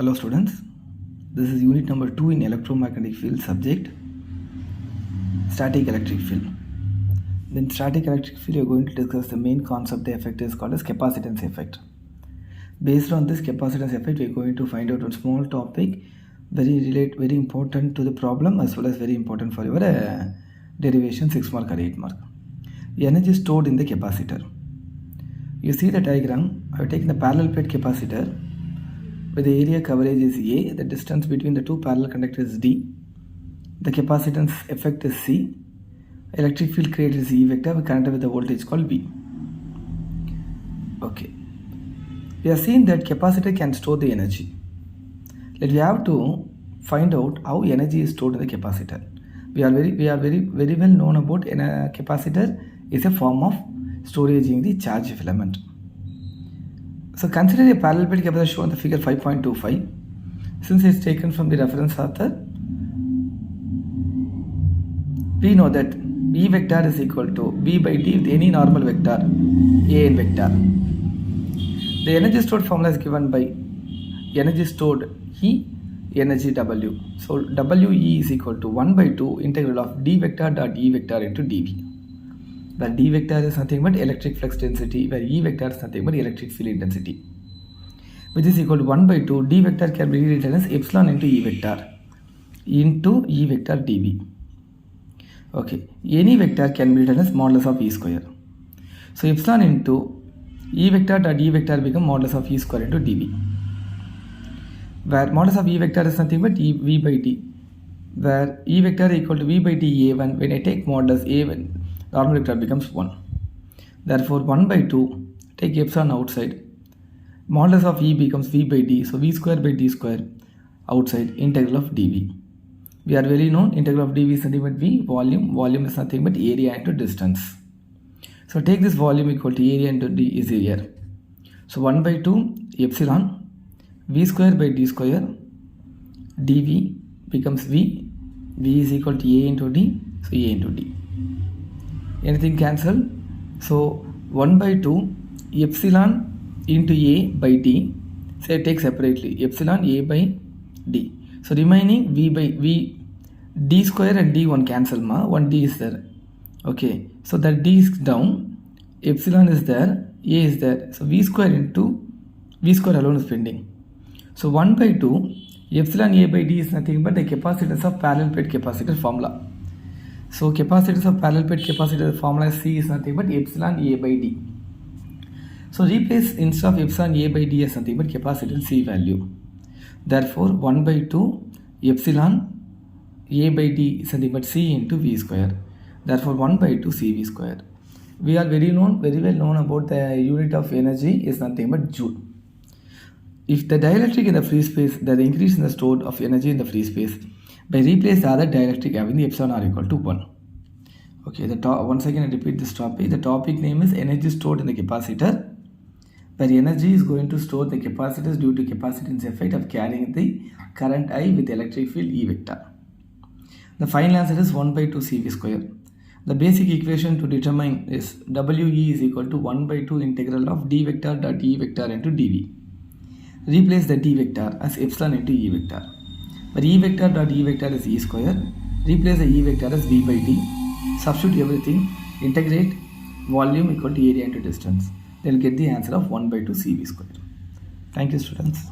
Hello students, this is unit number 2 in electromagnetic field subject, static electric field. Then static electric field we are going to discuss the main concept. The effect is called as capacitance effect. Based on this capacitance effect we are going to find out a small topic, very important to the problem as well as very important for your derivation 6 mark or 8 mark. The energy stored in the capacitor. You see the diagram. I have taken the parallel plate capacitor where the area coverage is A, the distance between the two parallel conductors is D, the capacitance effect is C, electric field created is E vector, we connected with the voltage called V. Okay, we have seen that capacitor can store the energy. We have to find out how energy is stored in the capacitor. We are very well known about a capacitor is a form of storage in the charge filament. So consider a parallel plate capacitor shown in the figure 5.25. Since it is taken from the reference author, we know that E vector is equal to V by D with any normal vector, A n vector. The energy stored formula is given by energy stored E, energy W. So WE is equal to 1 by 2 integral of D vector dot E vector into dV. Where D vector is nothing but electric flux density, where E vector is nothing but electric field intensity, which is equal to 1 by 2. D vector can be rewritten as epsilon into E vector dV. Okay, any vector can be written as modulus of E square. So epsilon into E vector dot E vector become modulus of E square into dV, where modulus of E vector is nothing but V by D, where E vector equal to V by D A1. When I take modulus A1, normal vector becomes 1. Therefore 1 by 2, take epsilon outside, modulus of E becomes V by D, so V square by D square outside, integral of dV. We are very known, integral of dV is nothing but V, volume is nothing but area into distance. So take this volume equal to area into D is here. So 1 by 2 epsilon V square by D square dV becomes V is equal to A into D, so A into D. Anything cancel? So 1 by 2 epsilon into A by D, say take separately, epsilon A by D. So remaining V by V, D square and D1 cancel, one D is there. Okay, so that D is down, epsilon is there, A is there. So V square into V square alone is pending. So 1 by 2 epsilon A by D is nothing but the capacitance of parallel plate capacitor formula. So capacitance of parallel plate capacitor formula C is nothing but epsilon A by D. So replace instead of epsilon A by D as nothing but capacitance C value. Therefore 1 by 2 epsilon A by D is nothing but C into V square. Therefore 1 by 2 CV square. We are very well known about the unit of energy is nothing but joule. If the dielectric in the free space, the increase in the stored of energy in the free space, by replace the other dielectric having the epsilon r equal to 1. Okay, once again I repeat this topic. The topic name is energy stored in the capacitor, where energy is going to store the capacitors due to capacitance effect of carrying the current I with electric field E vector. The final answer is 1 by 2 CV square. The basic equation to determine is WE is equal to 1 by 2 integral of D vector dot E vector into dV. Replace the D vector as epsilon into E vector. But E vector dot E vector is E square. Replace the E vector as V by D. Substitute everything. Integrate volume equal to area into distance. Then get the answer of 1 by 2 CV square. Thank you students.